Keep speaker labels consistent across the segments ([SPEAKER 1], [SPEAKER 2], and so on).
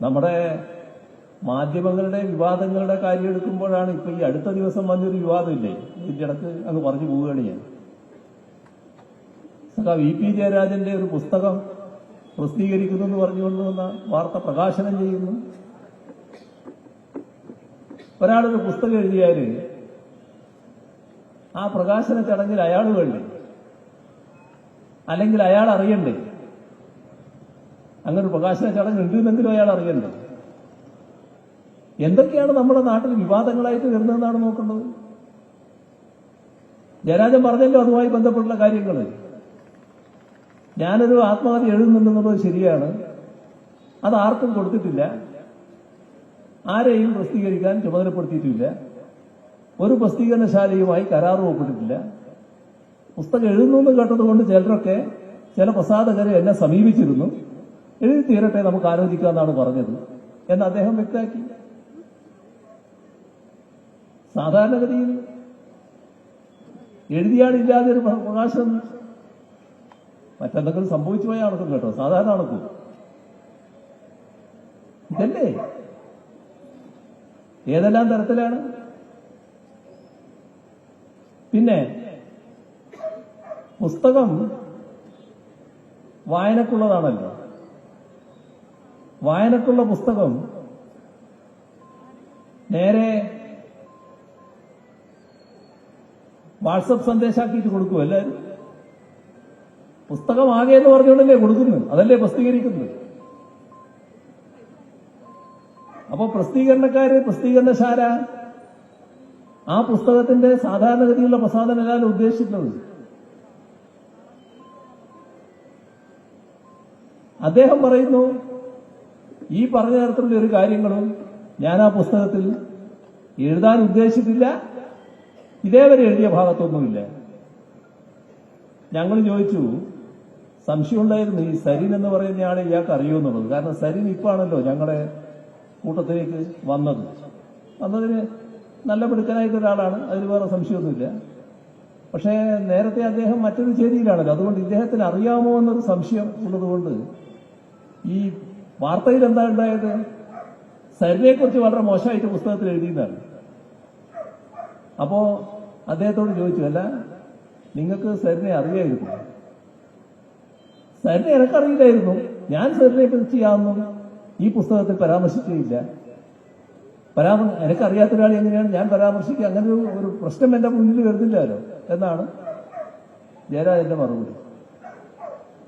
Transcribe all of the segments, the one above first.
[SPEAKER 1] നമ്മുടെ മാധ്യമങ്ങളുടെ വിവാദങ്ങളുടെ കാര്യം എടുക്കുമ്പോഴാണ് ഇപ്പൊ ഈ അടുത്ത ദിവസം വന്നൊരു വിവാദമില്ലേ, ഇതിന്റെ ഇടക്ക് അങ്ങ് പറഞ്ഞു പോവുകയാണ് ഞാൻ. VP ജയരാജന്റെ ഒരു പുസ്തകം പ്രസിദ്ധീകരിക്കുന്നു എന്ന് പറഞ്ഞുകൊണ്ട് വന്ന വാർത്ത പ്രകാശനം ചെയ്യുന്നു. ഒരാളൊരു പുസ്തകം എഴുതിയാൽ ആ പ്രകാശന ചടങ്ങിൽ അയാൾ വേണ്ടേ, അല്ലെങ്കിൽ അയാൾ അറിയണ്ടേ? അങ്ങനെ ഒരു പ്രകാശന ചടങ്ങ് ഉണ്ടെന്നെങ്കിലും അയാൾ അറിയണ്ടേ? എന്തൊക്കെയാണ് നമ്മുടെ നാട്ടിൽ വിവാദങ്ങളായിട്ട് വരുന്നതെന്നാണ് നോക്കേണ്ടത്. ജയരാജൻ പറഞ്ഞല്ലോ അതുമായി ബന്ധപ്പെട്ടുള്ള കാര്യങ്ങൾ. ഞാനൊരു ആത്മകഥ എഴുതുന്നുണ്ടെന്നുള്ളത് ശരിയാണ്, അത് ആർക്കും കൊടുത്തിട്ടില്ല, ആരെയും പ്രസിദ്ധീകരിക്കാൻ ചുമതലപ്പെടുത്തിയിട്ടില്ല, ഒരു പ്രസിദ്ധീകരണശാലയുമായി കരാർ ഒപ്പിട്ടിട്ടില്ല. പുസ്തകം എഴുതുന്നു എന്ന് കേട്ടതുകൊണ്ട് ചില പ്രസാധകരെ എന്നെ സമീപിച്ചിരുന്നു. എഴുതി തീരട്ടെ, നമുക്ക് ആലോചിക്കാമെന്നാണ് പറഞ്ഞത് എന്ന് അദ്ദേഹം വ്യക്തമാക്കി. സാധാരണഗതിയിൽ എഴുതിയാളില്ലാതെ ഒരു പ്രകാശനം മറ്റെന്തെങ്കിലും സംഭവിച്ചു പോയാൽ നടക്കും കേട്ടോ, സാധാരണ നടക്കും. ഇതല്ലേ ഏതെല്ലാം തരത്തിലാണ്. പിന്നെ പുസ്തകം വായനക്കുള്ളതാണല്ലോ. വായനക്കുള്ള പുസ്തകം നേരെ വാട്സപ്പ് സന്ദേശമാക്കിയിട്ട് കൊടുക്കും എല്ലാവരും. പുസ്തകം ആകെ എന്ന് പറഞ്ഞുകൊണ്ടല്ലേ കൊടുക്കുന്നത്, അതല്ലേ പ്രസിദ്ധീകരിക്കുന്നത്. അപ്പോ പ്രസിദ്ധീകരണശാല ആ പുസ്തകത്തിന്റെ സാധാരണഗതിയിലുള്ള പ്രസാധനമല്ല ഉദ്ദേശിക്കുന്നത്. അദ്ദേഹം പറയുന്നു ഈ പറഞ്ഞ തരത്തിലുള്ള ഒരു കാര്യങ്ങളും ഞാൻ ആ പുസ്തകത്തിൽ എഴുതാൻ ഉദ്ദേശിച്ചിട്ടില്ല, ഇതേവരെ എഴുതിയ ഭാഗത്തൊന്നുമില്ല. ഞങ്ങൾ ചോദിച്ചു, സംശയമുണ്ടായിരുന്നു ഈ സരിൻ എന്ന് പറയുന്ന ആളെ ഇയാൾക്ക് അറിയുമെന്നുള്ളത്. കാരണം സരിൻ ഇപ്പാണല്ലോ ഞങ്ങളുടെ കൂട്ടത്തിലേക്ക് വന്നതിന് നല്ല മിടുക്കനായിട്ട് ഒരാളാണ്, അതിൽ വേറെ സംശയമൊന്നുമില്ല. പക്ഷേ നേരത്തെ അദ്ദേഹം മറ്റൊരു ചേരിയിലാണല്ലോ, അതുകൊണ്ട് ഇദ്ദേഹത്തിന് അറിയാമോ എന്നൊരു സംശയം ഉള്ളതുകൊണ്ട് ഈ വാർത്തയിൽ എന്താ ഉണ്ടായത്, സരിനെക്കുറിച്ച് വളരെ മോശമായിട്ട് പുസ്തകത്തിൽ എഴുതിയെന്നാണ്. അപ്പോ അദ്ദേഹത്തോട് ചോദിച്ചു, അല്ല നിങ്ങൾക്ക് സരിനെ അറിയായിരുന്നു? സരിനെ എനിക്കറിയില്ലായിരുന്നു, ഞാൻ സരിനെ കുറിച്ച് യാതൊന്നും ഈ പുസ്തകത്തിൽ പരാമർശിക്കുകയില്ല. എനിക്കറിയാത്ത ഒരാൾ എങ്ങനെയാണ് ഞാൻ പരാമർശിക്കുക? അങ്ങനെ ഒരു പ്രശ്നം എന്റെ മുന്നിൽ വരുന്നില്ലല്ലോ എന്നാണ് ജയരാജന്റെ മറുപടി.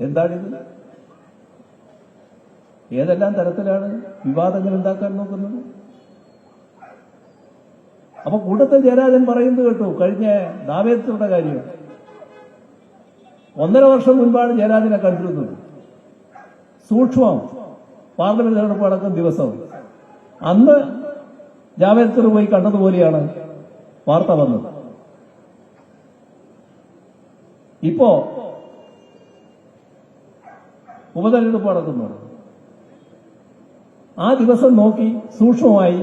[SPEAKER 1] എന്താണിത്? ഏതെല്ലാം തരത്തിലാണ് വിവാദങ്ങൾ ഉണ്ടാക്കാൻ നോക്കുന്നത്? അപ്പൊ കൂട്ടത്തിൽ ജയരാജൻ പറയുന്നത് കേട്ടു, കഴിഞ്ഞ ദാവേദത്തിന്റെ കാര്യം 1.5 വർഷം മുൻപാണ് ജയരാജനെ കണ്ടിരുന്നത്. സൂക്ഷ്മം പാർലമെന്റ് തെരഞ്ഞെടുപ്പ് നടക്കുന്ന ദിവസം അന്ന് ജാവേദ്കർ പോയി കണ്ടതുപോലെയാണ് വാർത്ത വന്നത്. ഇപ്പോ ഉപതെരഞ്ഞെടുപ്പ് നടക്കുന്നു. ആ ദിവസം നോക്കി സൂക്ഷ്മമായി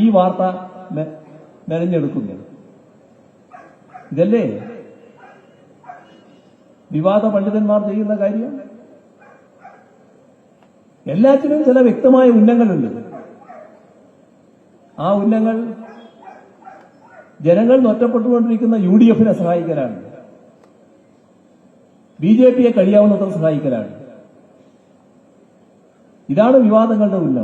[SPEAKER 1] ഈ വാർത്ത മെനഞ്ഞെടുക്കുന്നു. ഇതല്ലേ വിവാദ പണ്ഡിതന്മാർ ചെയ്യുന്ന കാര്യം? എല്ലാറ്റിനും ചില വ്യക്തമായ ഉന്നങ്ങളുണ്ട്. ആ ഉന്നങ്ങൾ ജനങ്ങൾ ഒറ്റപ്പെട്ടുകൊണ്ടിരിക്കുന്ന UDF-നെ സഹായിക്കലാണ്, BJP-യെ കഴിയാവുന്നത്ര സഹായിക്കലാണ്. ഇതാണ് വിവാദങ്ങളുടെ ഉന്നം.